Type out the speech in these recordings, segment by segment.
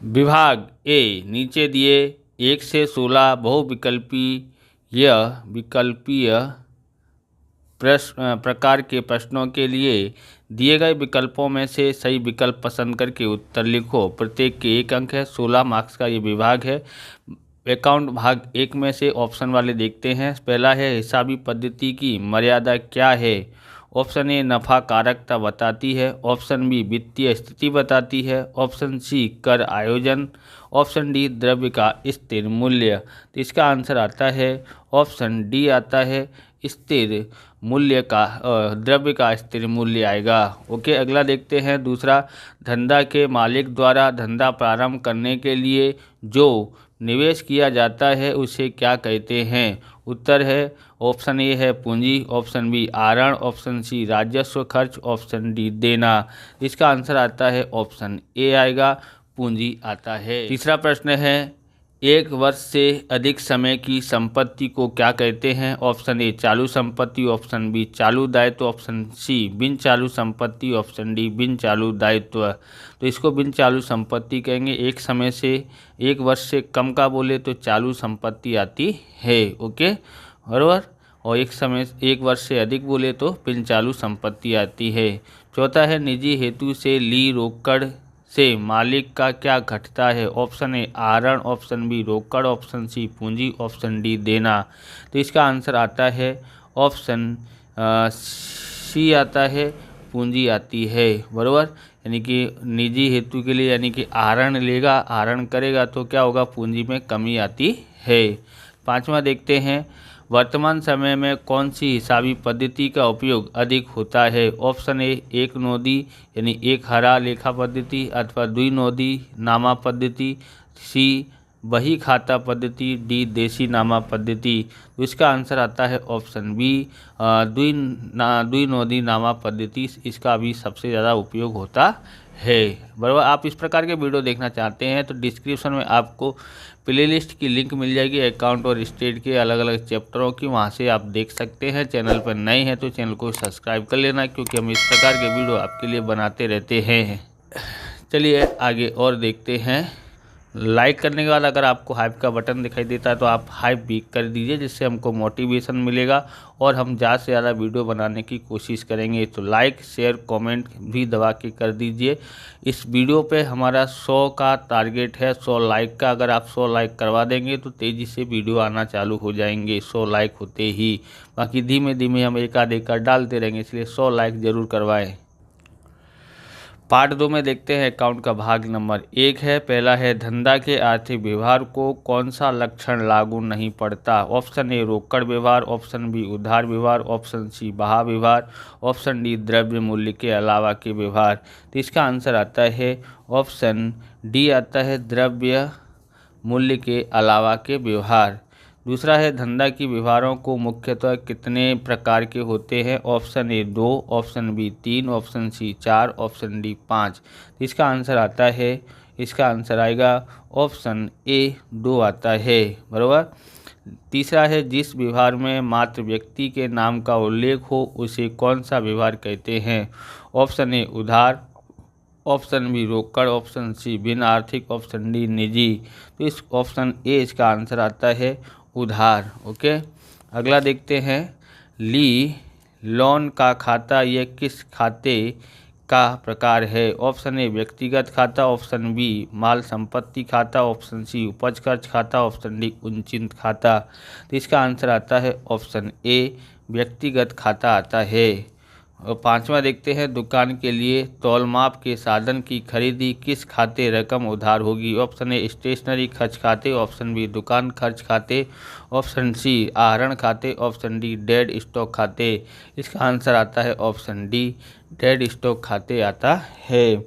विभाग ए नीचे दिए 1 से 16 बहुविकल्पीय प्रकार के प्रश्नों के लिए दिए गए विकल्पों में से सही विकल्प पसंद करके उत्तर लिखो। प्रत्येक के 1 अंक है। 16 मार्क्स का ये विभाग है। अकाउंट भाग 1 में से ऑप्शन वाले देखते हैं। पहला है हिसाबी पद्धति की मर्यादा क्या है। ऑप्शन ए नफा कारकता बताती है। ऑप्शन बी वित्तीय स्थिति बताती है। ऑप्शन सी कर आयोजन। ऑप्शन डी द्रव्य का स्थिर मूल्य। तो इसका आंसर आता है ऑप्शन डी आता है स्थिर मूल्य का, द्रव्य का स्थिर मूल्य आएगा। ओके, अगला देखते हैं। दूसरा, धंधा के मालिक द्वारा धंधा प्रारंभ करने के लिए जो निवेश किया जाता है उसे क्या कहते हैं। उत्तर है ऑप्शन ए है पूंजी। ऑप्शन बी आहरण। ऑप्शन सी राजस्व खर्च। ऑप्शन डी देना। इसका आंसर आता है ऑप्शन ए आएगा, पूंजी आता है। तीसरा प्रश्न है 1 वर्ष से अधिक समय की संपत्ति को क्या कहते हैं। ऑप्शन ए चालू संपत्ति। ऑप्शन बी चालू दायित्व। ऑप्शन सी बिन चालू संपत्ति। ऑप्शन डी बिन चालू दायित्व। तो इसको बिन चालू संपत्ति कहेंगे। 1 वर्ष से कम का बोले तो चालू संपत्ति आती है। ओके, बराबर। और 1 वर्ष से अधिक बोले तो बिन चालू संपत्ति आती है। चौथा है निजी हेतु से ली रोकड़ से मालिक का क्या घटता है। ऑप्शन ए आहरण। ऑप्शन बी रोकड़। ऑप्शन सी पूंजी। ऑप्शन डी देना। तो इसका आंसर आता है ऑप्शन सी आता है, पूंजी आती है, बराबर। यानी कि निजी हेतु के लिए यानी कि आहरण लेगा, आहरण करेगा तो क्या होगा, पूंजी में कमी आती है। पांचवा देखते हैं वर्तमान समय में कौन सी हिसाबी पद्धति का उपयोग अधिक होता है। ऑप्शन ए एक नोदी यानी एक हरा लेखा पद्धति अथवा द्विनोदी नामा पद्धति। सी बही खाता पद्धति। डी देशी नामा पद्धति। तो इसका आंसर आता है ऑप्शन बी द्विनोदी नामा पद्धति। इसका भी सबसे ज़्यादा उपयोग होता है, बराबर। आप इस प्रकार के वीडियो देखना चाहते हैं तो डिस्क्रिप्शन में आपको प्लेलिस्ट की लिंक मिल जाएगी अकाउंट और स्टेट के अलग अलग चैप्टरों की, वहां से आप देख सकते हैं। चैनल पर नए हैं तो चैनल को सब्सक्राइब कर लेना, क्योंकि हम इस प्रकार के वीडियो आपके लिए बनाते रहते हैं। चलिए आगे और देखते हैं। लाइक करने के बाद अगर आपको हाइप का बटन दिखाई देता है तो आप हाइप भी कर दीजिए, जिससे हमको मोटिवेशन मिलेगा और हम ज़्यादा से ज़्यादा वीडियो बनाने की कोशिश करेंगे। तो लाइक शेयर कमेंट भी दबा के कर दीजिए। इस वीडियो पे हमारा 100 का टारगेट है, 100 लाइक का। अगर आप 100 लाइक करवा देंगे तो तेज़ी से वीडियो आना चालू हो जाएंगे 100 लाइक होते ही। बाकी धीमे धीमे हम एक आध डालते रहेंगे, इसलिए 100 लाइक ज़रूर करवाएँ। पार्ट 2 में देखते हैं अकाउंट का भाग नंबर 1 है। पहला है धंधा के आर्थिक व्यवहार को कौन सा लक्षण लागू नहीं पड़ता। ऑप्शन ए रोकड़ व्यवहार। ऑप्शन बी उधार व्यवहार। ऑप्शन सी बहा व्यवहार। ऑप्शन डी द्रव्य मूल्य के अलावा के व्यवहार। तो इसका आंसर आता है ऑप्शन डी आता है द्रव्य मूल्य के अलावा के व्यवहार। दूसरा है धंधा की व्यवहारों को मुख्यतः कितने प्रकार के होते हैं। Option A 2। Option B 3। Option C 4। Option D 5। इसका आंसर आता है, इसका आंसर आएगा ऑप्शन ए 2 आता है, बराबर। तीसरा है जिस व्यवहार में मात्र व्यक्ति के नाम का उल्लेख हो उसे कौन सा व्यवहार कहते हैं। ऑप्शन ए उधार। ऑप्शन बी रोकड़। ऑप्शन सी बिन आर्थिक। ऑप्शन डी निजी। तो इस ऑप्शन ए इसका आंसर आता है उधार। ओके, अगला देखते हैं। ली लोन का खाता यह किस खाते का प्रकार है। ऑप्शन ए व्यक्तिगत खाता। ऑप्शन बी माल संपत्ति खाता। ऑप्शन सी उपज खर्च खाता। ऑप्शन डी उचित खाता। तो इसका आंसर आता है ऑप्शन ए व्यक्तिगत खाता आता है। और पांचवा देखते हैं दुकान के लिए तौलमाप के साधन की खरीदी किस खाते रकम उधार होगी। ऑप्शन ए स्टेशनरी खर्च खाते। ऑप्शन बी दुकान खर्च खाते। ऑप्शन सी आहरण खाते। ऑप्शन डी डेड स्टॉक खाते। इसका आंसर आता है ऑप्शन डी डेड स्टॉक खाते आता है।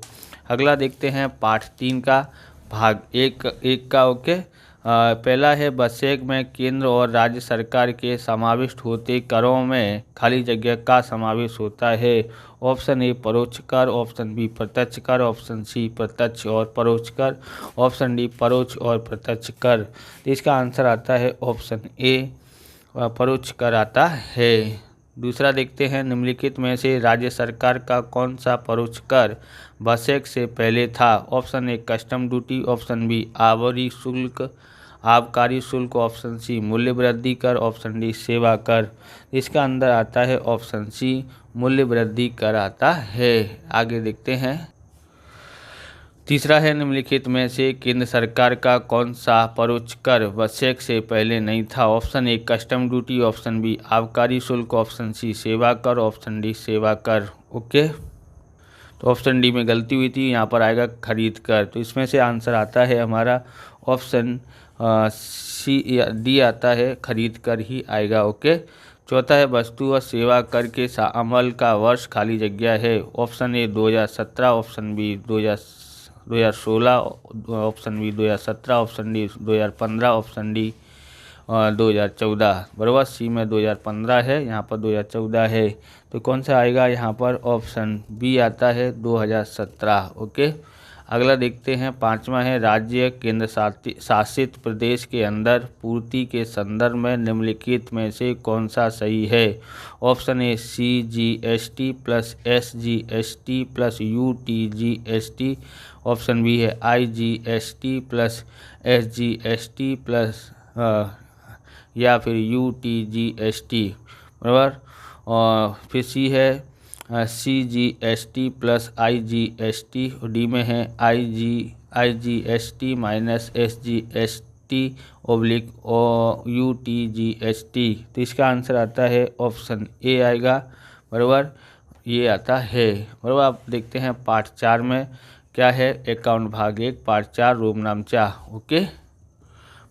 अगला देखते हैं पार्ट 3 का भाग 1 का। ओके, पहला है बसेक में केंद्र और राज्य सरकार के समाविष्ट होते करों में खाली जगह का समावेश होता है। ऑप्शन ए परोक्ष कर। ऑप्शन बी प्रत्यक्ष कर। ऑप्शन सी प्रत्यक्ष और परोक्ष कर। ऑप्शन डी परोक्ष और प्रत्यक्ष कर। इसका आंसर आता है ऑप्शन ए परोक्ष कर आता है। दूसरा देखते हैं, निम्नलिखित में से राज्य सरकार का कौन सा परोक्ष कर वैसेक से पहले था? Option A custom duty, option B आबकारी शुल्क, ऑप्शन सी मूल्य वृद्धि कर, ऑप्शन डी सेवा कर। इसका अंदर आता है ऑप्शन सी मूल्य वृद्धि कर आता है। आगे देखते हैं, तीसरा है, निम्नलिखित में से केंद्र सरकार का कौन सा परोक्ष कर वैसेक से पहले नहीं था? Option A custom duty, option B आबकारी शुल्क, ऑप्शन सी सेवा कर, ऑप्शन डी सेवा कर। ओके, तो ऑप्शन डी में गलती हुई थी, यहाँ पर आएगा खरीद कर। तो इसमें से आंसर आता है हमारा ऑप्शन सी डी आता है, खरीद कर ही आएगा। ओके, चौथा है, वस्तु और सेवा कर के अमल का वर्ष खाली जगह है। Option A 2017, option B 2016, option B 2017, option D 2015, option D 2014। बराबर, सी में 2015 है, यहाँ पर 2014 है। तो कौन सा आएगा यहाँ पर? ऑप्शन बी आता है 2017। ओके, अगला देखते हैं, पांचवा है, राज्य केंद्र शासित प्रदेश के अंदर पूर्ति के संदर्भ में निम्नलिखित में से कौन सा सही है? Option A CGST plus SGST plus UTGST, option B है IGST प्लस SGST प्लस या फिर UTGST। बराबर, और फिर सी है CGST प्लस IGST, डी में है IGST minus SGST oblique UTGST। तो इसका आंसर आता है ऑप्शन ए आएगा। बराबर, ये आता है। बराबर, आप देखते हैं पार्ट 4 में क्या है, अकाउंट भाग 1 पार्ट 4 रोमनामचा। ओके,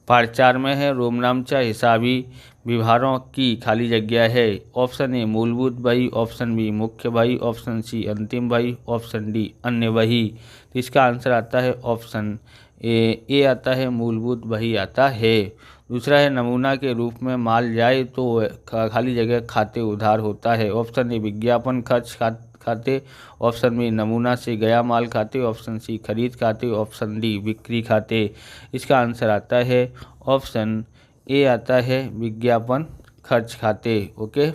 पार्ट 4 में है रोमनामचा हिसाबी विभारों की खाली जगह है। ऑप्शन ए मूलभूत बही, ऑप्शन बी मुख्य बही, ऑप्शन सी अंतिम बही, ऑप्शन डी अन्य बही। तो इसका आंसर आता है ऑप्शन ए आता है, मूलभूत बही आता है। दूसरा है, नमूना के रूप में माल जाए तो खाली जगह खाते उधार होता है। ऑप्शन ए विज्ञापन खर्च खाते, ऑप्शन बी नमूना से गया माल खाते, ऑप्शन सी खरीद खाते, ऑप्शन डी बिक्री खाते। इसका आंसर आता है ऑप्शन ए आता है, विज्ञापन खर्च खाते। ओके,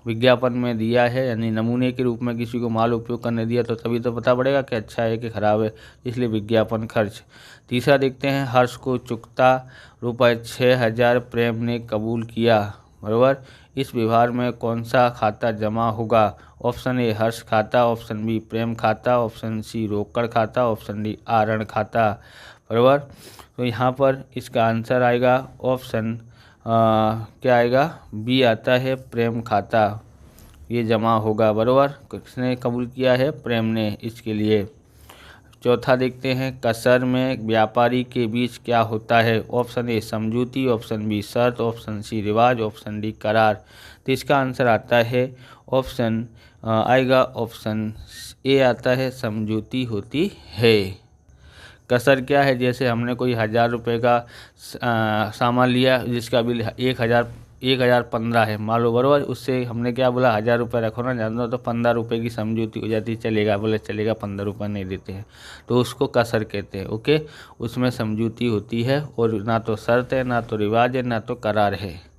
विज्ञापन में दिया है यानी नमूने के रूप में किसी को माल उपयोग करने दिया, तो तभी तो पता पड़ेगा कि अच्छा है कि खराब है, इसलिए विज्ञापन खर्च। तीसरा देखते हैं, हर्ष को चुकता ₹6000 प्रेम ने कबूल किया। बराबर, इस व्यवहार में कौन सा खाता जमा होगा? ऑप्शन ए हर्ष खाता, ऑप्शन बी प्रेम खाता, ऑप्शन सी रोकड़ खाता, ऑप्शन डी आहरण खाता। बराबर, तो यहाँ पर इसका आंसर आएगा ऑप्शन क्या आएगा? बी आता है, प्रेम खाता, ये जमा होगा। बराबर, किसने कबूल किया है? प्रेम ने, इसके लिए। चौथा देखते हैं, कसर में व्यापारी के बीच क्या होता है? ऑप्शन ए समझौती, ऑप्शन बी शर्त, ऑप्शन सी रिवाज, ऑप्शन डी करार। तो इसका आंसर आता है ऑप्शन आएगा ऑप्शन ए आता है, समझौती होती है। कसर क्या है? जैसे हमने कोई 1000 रुपये का सामान लिया जिसका बिल 1015 है मान लो। बराबर, उससे हमने क्या बोला, 1000 रुपये रखो ना, ज़्यादा तो 15 रुपये की समझौती हो जाती, चलेगा? बोले चलेगा, 15 रुपये नहीं देते हैं, तो उसको कसर कहते हैं। ओके, उसमें समझौती होती है और ना तो शर्त है, ना तो रिवाज है, ना तो करार है।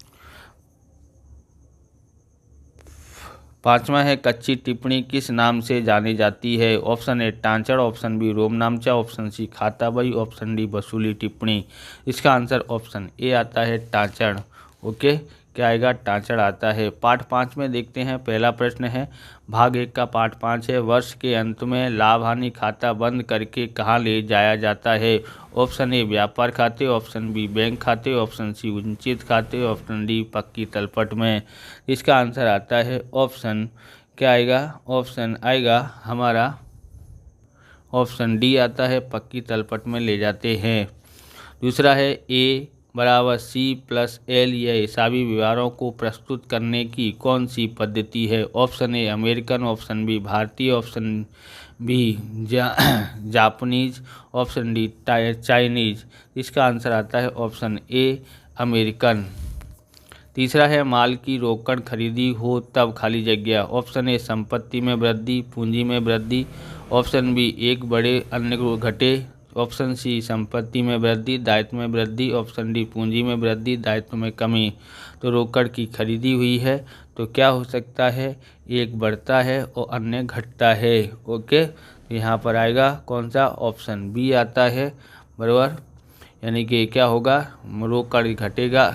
पांचवा है, कच्ची टिप्पणी किस नाम से जानी जाती है? ऑप्शन ए टांचड़, ऑप्शन बी रोमनामचा, ऑप्शन सी खाता बही, ऑप्शन डी वसूली टिप्पणी। इसका आंसर ऑप्शन ए आता है, टांचड़। ओके, क्या आएगा? टांचड़ आता है। पार्ट 5 में देखते हैं, पहला प्रश्न है, भाग 1 का पार्ट 5 है, वर्ष के अंत में लाभ हानि खाता बंद करके कहाँ ले जाया जाता है? ऑप्शन ए व्यापार खाते, ऑप्शन बी बैंक खाते, ऑप्शन सी उचित खाते, ऑप्शन डी पक्की तलपट में। इसका आंसर आता है ऑप्शन क्या आएगा? ऑप्शन आएगा हमारा ऑप्शन डी आता है, पक्की तलपट में ले जाते हैं। दूसरा है, ए बराबर C+L यह हिसाबी व्यवहारों को प्रस्तुत करने की कौन सी पद्धति है? Option A American, option B भारतीय, option B Japanese, option D Chinese. इसका आंसर आता है ऑप्शन ए अमेरिकन। तीसरा है, माल की रोकड़ खरीदी हो तब खाली जगह। ऑप्शन ए संपत्ति में वृद्धि, पूंजी में वृद्धि, ऑप्शन बी एक बड़े अन्य को घटे, ऑप्शन सी संपत्ति में वृद्धि, दायित्व में वृद्धि, ऑप्शन डी पूंजी में वृद्धि, दायित्व में कमी। तो रोकड़ की खरीदी हुई है तो क्या हो सकता है, एक बढ़ता है और अन्य घटता है। ओके, तो यहाँ पर आएगा कौन सा, ऑप्शन बी आता है, बराबर। यानी कि क्या होगा, रोकड़ घटेगा,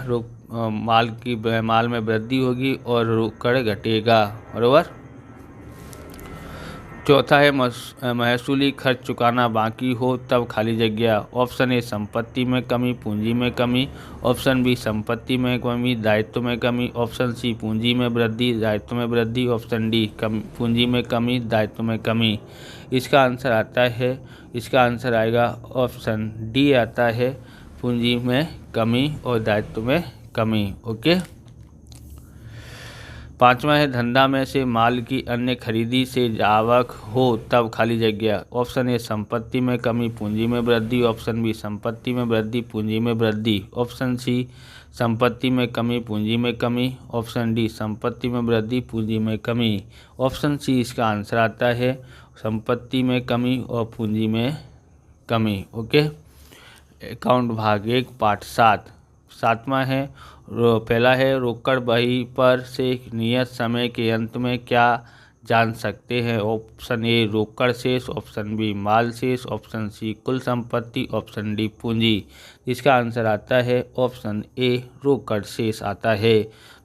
माल में वृद्धि होगी और रोकड़ घटेगा, बराबर। चौथा है महसूली खर्च चुकाना बाकी हो तब खाली जगह। ऑप्शन ए संपत्ति में कमी, पूंजी में कमी, ऑप्शन बी संपत्ति में कमी, दायित्व में कमी, ऑप्शन सी पूंजी में वृद्धि, दायित्व में वृद्धि, ऑप्शन डी पूंजी में कमी, दायित्व में कमी। इसका आंसर आएगा ऑप्शन डी आता है, पूंजी में कमी और दायित्व में कमी। ओके, पांचवा है धंधा में से माल की अन्य खरीदी से आवक हो तब खाली जगह। ऑप्शन ए संपत्ति में कमी, पूंजी में वृद्धि, ऑप्शन बी संपत्ति में वृद्धि, पूंजी में वृद्धि, ऑप्शन सी संपत्ति में कमी, पूंजी में कमी, ऑप्शन डी संपत्ति में वृद्धि, पूंजी में कमी। ऑप्शन सी इसका आंसर आता है, संपत्ति में कमी और पूंजी में कमी। ओके, अकाउंट भाग 1 पार्ट 7। सातवां है पहला है रोकड़ बही पर से नियत समय के अंत में क्या जान सकते हैं। ऑप्शन ए रोकड़ शेष, ऑप्शन बी माल शेष, ऑप्शन सी कुल संपत्ति, ऑप्शन डी पूंजी। इसका आंसर आता है ऑप्शन ए रोकड़ शेष आता है।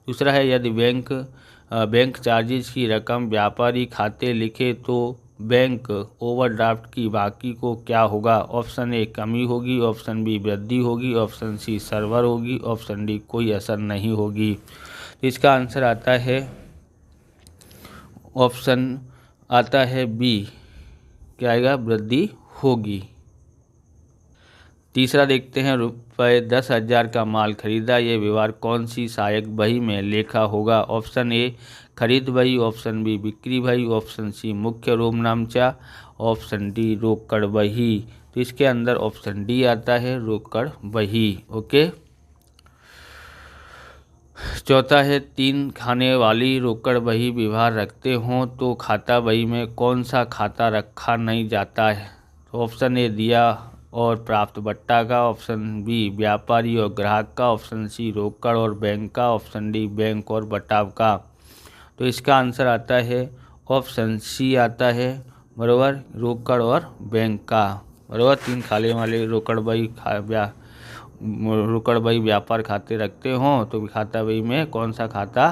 दूसरा है यदि बैंक चार्जेज की रकम व्यापारी खाते लिखे तो बैंक ओवरड्राफ्ट की बाकी को क्या होगा। ऑप्शन ए कमी होगी, ऑप्शन बी वृद्धि होगी, ऑप्शन सी सर्वर होगी, ऑप्शन डी कोई असर नहीं होगी। तो इसका आंसर आता है ऑप्शन आता है बी, क्या आएगा, वृद्धि होगी। तीसरा देखते हैं रुपये 10,000 का माल खरीदा, ये व्यवहार कौन सी सहायक बही में लेखा होगा। ऑप्शन ए खरीद बही, ऑप्शन बी बिक्री बही, ऑप्शन सी मुख्य रोमनामचा, ऑप्शन डी रोकड़ बही। तो इसके अंदर ऑप्शन डी आता है, रोकड़ बही। ओके, चौथा है 3 खाने वाली रोकड़ बही व्यवहार रखते हों तो खाता बही में कौन सा खाता रखा नहीं जाता है। तो ऑप्शन ए दिया और प्राप्त बट्टा का, ऑप्शन बी व्यापारी और ग्राहक का, ऑप्शन सी रोकड़ और बैंक का, ऑप्शन डी बैंक और बटाव का। तो इसका आंसर आता है ऑप्शन सी आता है, बराबर, रोकड़ और बैंक का, बराबर। 3 खाने वाले रोकड़ बही व्यापार खाते रखते हों तो खाता बही में कौन सा खाता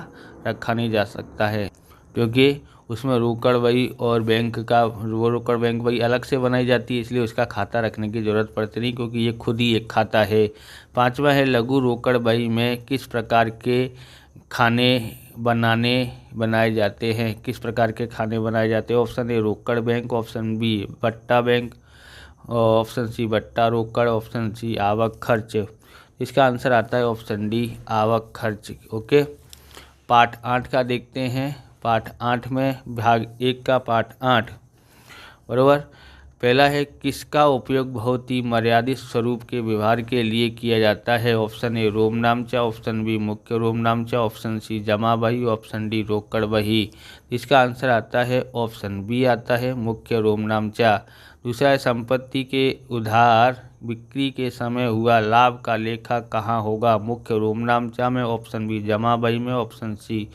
रखा नहीं जा सकता है, क्योंकि उसमें रोकड़ बही और बैंक का, वो रोकड़ बैंक बही अलग से बनाई जाती है, इसलिए उसका खाता रखने की ज़रूरत पड़ती नहीं, क्योंकि ये खुद ही एक खाता है। पांचवा है लघु रोकड़ बही में किस प्रकार के खाने बनाए जाते हैं, किस प्रकार के खाने बनाए जाते हैं। ऑप्शन ए रोकड़ बैंक, ऑप्शन बी बट्टा बैंक, ऑप्शन सी बट्टा रोकड़, ऑप्शन सी आवक खर्च। इसका आंसर आता है ऑप्शन डी आवक खर्च। ओके, पार्ट 8 का देखते हैं। पार्ट 8 में भाग 1 का पार्ट 8, बराबर। पहला है किसका उपयोग बहुत ही मर्यादित स्वरूप के व्यवहार के लिए किया जाता है। ऑप्शन ए रोमनामचा, ऑप्शन बी मुख्य रोमनामचा, ऑप्शन सी जमा बही, ऑप्शन डी रोकड़ बही। इसका आंसर आता है ऑप्शन बी आता है, मुख्य रोमनामचा। दूसरा है संपत्ति के उधार बिक्री के समय हुआ लाभ का लेखा कहाँ होगा। मुख्य रोमनामचा में, ऑप्शन बी जमा बही में, ऑप्शन सी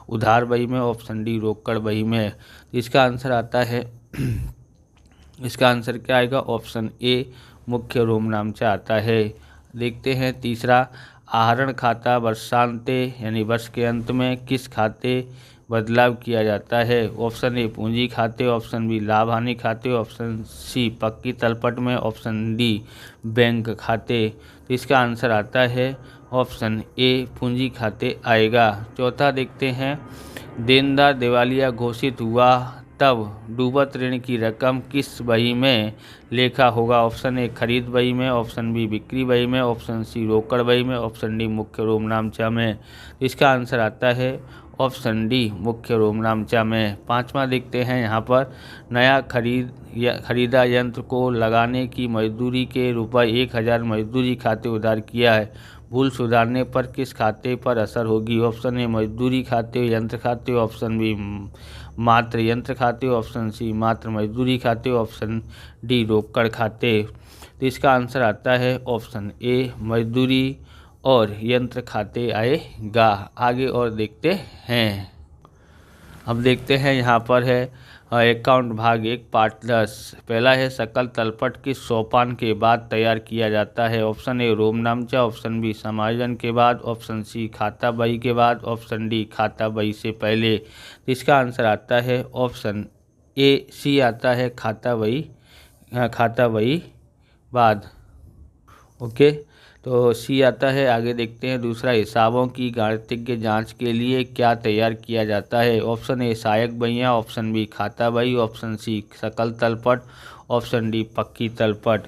उधार बही में, ऑप्शन डी रोकड़ बही में। इसका आंसर आता है इसका आंसर क्या आएगा, ऑप्शन ए मुख्य रोमनामचा आता है। देखते हैं तीसरा, आहरण खाता वर्षांते यानी वर्ष के अंत में किस खाते बदलाव किया जाता है। ऑप्शन ए पूंजी खाते, ऑप्शन बी लाभ हानि खाते, ऑप्शन सी पक्की तलपट में, ऑप्शन डी बैंक खाते। तो इसका आंसर आता है ऑप्शन ए पूंजी खाते आएगा। चौथा देखते हैं, देनदार दिवालिया घोषित हुआ तब डूबत ऋण की रकम किस बही में लेखा होगा। ऑप्शन ए खरीद बही में, ऑप्शन बी बिक्री बही में, ऑप्शन सी रोकड़ बही में, ऑप्शन डी मुख्य रोमनामचा में। इसका आंसर आता है ऑप्शन डी मुख्य रोमनामचा में। पांचवा देखते हैं यहाँ पर, नया खरीदा यंत्र को लगाने की मजदूरी के रुपये 1,000 मजदूरी खाते उधार किया है, भूल सुधारने पर किस खाते पर असर होगी। ऑप्शन ए मजदूरी खाते यंत्र खाते, ऑप्शन बी मात्र यंत्र खाते, ऑप्शन सी मात्र मजदूरी खाते, ऑप्शन डी रोकड़ खाते। तो इसका आंसर आता है ऑप्शन ए मजदूरी और यंत्र खाते आएगा। आगे और देखते हैं। अब देखते हैं यहाँ पर है अकाउंट भाग 1 पार्ट 10। पहला है सकल तलपट किस सोपान के बाद तैयार किया जाता है। ऑप्शन ए रोमनामचा, ऑप्शन बी समायोजन के बाद, ऑप्शन सी खाता बही के बाद, ऑप्शन डी खाता बही से पहले। तो इसका आंसर आता है ऑप्शन ए सी आता है खाता बही बाद। ओके, तो सी आता है। आगे देखते हैं दूसरा, हिसाबों की गाणितिक जांच के लिए क्या तैयार किया जाता है। ऑप्शन ए सहायक बहियाँ, ऑप्शन बी खाता बही, ऑप्शन सी सकल तलपट, ऑप्शन डी पक्की तलपट।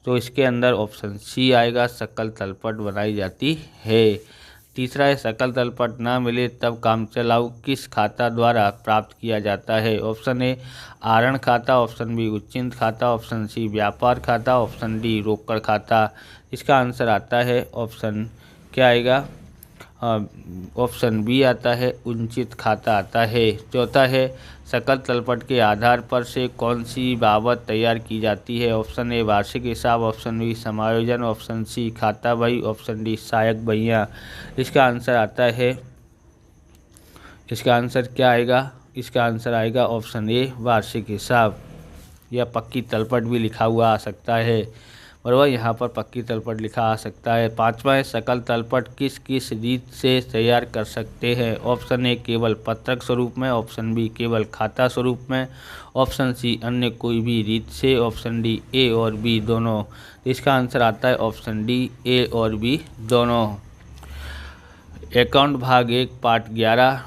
तो इसके अंदर ऑप्शन सी आएगा, सकल तलपट बनाई जाती है। तीसरा है सकल तलपट ना मिले तब काम चलाऊ किस खाता द्वारा प्राप्त किया जाता है। ऑप्शन ए आहरण खाता, ऑप्शन बी उच्चिंत खाता, ऑप्शन सी व्यापार खाता, ऑप्शन डी रोकड़ खाता। इसका आंसर आता है ऑप्शन क्या आएगा, ऑप्शन बी आता है उचित खाता आता है। चौथा है सकल तलपट के आधार पर से कौन सी बाबत तैयार की जाती है। ऑप्शन ए वार्षिक हिसाब, ऑप्शन बी समायोजन, ऑप्शन सी खाता बही, ऑप्शन डी सहायक बहियाँ। इसका आंसर आता है, इसका आंसर क्या आएगा, इसका आंसर आएगा ऑप्शन ए वार्षिक हिसाब, या पक्की तलपट भी लिखा हुआ आ सकता है। बराबर, यहाँ पर पक्की तलपट लिखा आ सकता है। पांचवा है सकल तलपट किस किस रीत से तैयार कर सकते हैं। ऑप्शन ए केवल पत्रक स्वरूप में, ऑप्शन बी केवल खाता स्वरूप में, ऑप्शन सी अन्य कोई भी रीत से, ऑप्शन डी ए और बी दोनों। इसका आंसर आता है ऑप्शन डी ए और बी दोनों। अकाउंट भाग 1 पार्ट 11।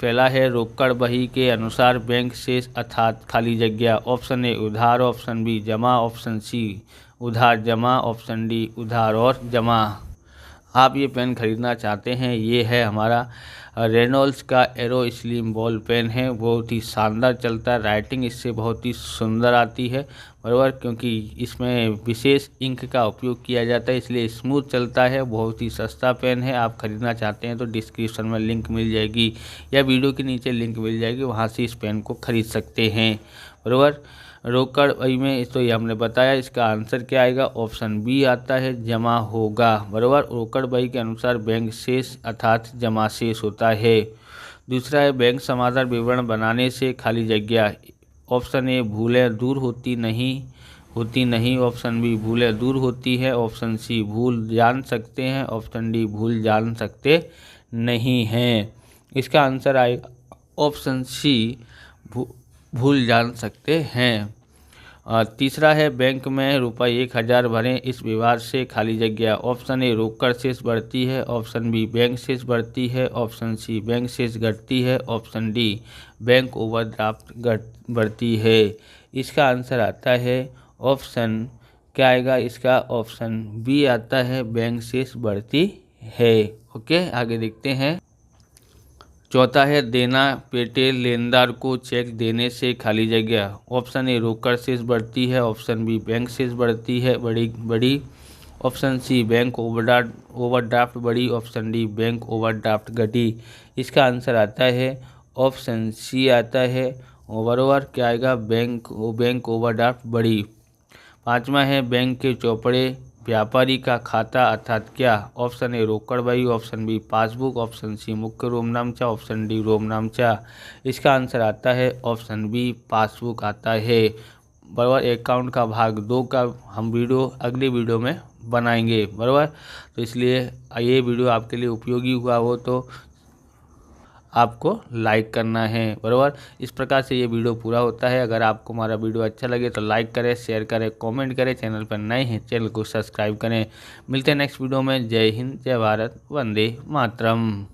पहला है रोकड़ बही के अनुसार बैंक शेष अर्थात खाली जगह। ऑप्शन ए उधार, ऑप्शन बी जमा, ऑप्शन सी उधार जमा, ऑप्शन डी उधार और जमा। आप ये पेन खरीदना चाहते हैं, ये है हमारा रेनॉल्ड्स का एरो स्लिम बॉल पेन है। बहुत ही शानदार चलता है, राइटिंग इससे बहुत ही सुंदर आती है। बराबर, क्योंकि इसमें विशेष इंक का उपयोग किया जाता है, इसलिए स्मूथ चलता है। बहुत ही सस्ता पेन है। आप खरीदना चाहते हैं तो डिस्क्रिप्शन में लिंक मिल जाएगी या वीडियो के नीचे लिंक मिल जाएगी, वहाँ से इस पेन को खरीद सकते हैं। बराबर, रोकड़ बही में तो ये हमने बताया, इसका आंसर क्या आएगा, ऑप्शन बी आता है जमा होगा। बराबर, रोकड़ बही के अनुसार बैंक शेष अर्थात जमा शेष होता है। दूसरा है बैंक समाधान विवरण बनाने से खाली जगह। ऑप्शन ए भूलें दूर होती नहीं, ऑप्शन बी भूलें दूर होती है, ऑप्शन सी भूल जान सकते हैं, ऑप्शन डी भूल जान सकते नहीं हैं। इसका आंसर आएगा ऑप्शन सी भूल जान सकते हैं। तीसरा है बैंक में ₹1000 भरें इस व्यवहार से खाली जगह। ऑप्शन ए रोकड़ शेष बढ़ती है, ऑप्शन बी बैंक शेष बढ़ती है, ऑप्शन सी बैंक शेष घटती है, ऑप्शन डी बैंक ओवरड्राफ्ट बढ़ती है। इसका आंसर आता है ऑप्शन क्या आएगा, इसका ऑप्शन बी आता है बैंक शेष बढ़ती है। ओके, आगे देखते हैं। चौथा है देना पेटे लेनदार को चेक देने से खाली जगह। ऑप्शन ए रोकड़ शेष बढ़ती है, ऑप्शन बी बैंक शेष बढ़ती है बड़ी, ऑप्शन सी बैंक ओवरड्राफ्ट बढ़ी, ऑप्शन डी बैंक ओवरड्राफ्ट घटी। इसका आंसर आता है ऑप्शन सी आता है ओवरओवर क्या आएगा, बैंक ओवरड्राफ्ट बढ़ी। पांचवा है बैंक के चौपड़े व्यापारी का खाता अर्थात क्या। ऑप्शन ए रोकड़ बही, option B passbook, option C मुख्य रोमनामचा, ऑप्शन डी रोमनामचा। इसका आंसर आता है ऑप्शन बी पासबुक आता है। बराबर, अकाउंट का भाग 2 का हम वीडियो अगले वीडियो में बनाएंगे। बराबर, तो इसलिए ये वीडियो आपके लिए उपयोगी हुआ हो तो आपको लाइक करना है। बराबर, इस प्रकार से ये वीडियो पूरा होता है। अगर आपको हमारा वीडियो अच्छा लगे तो लाइक करें, शेयर करें, कमेंट करें। चैनल पर नए हैं चैनल को सब्सक्राइब करें। मिलते हैं नेक्स्ट वीडियो में। जय हिंद, जय भारत, वंदे मातरम।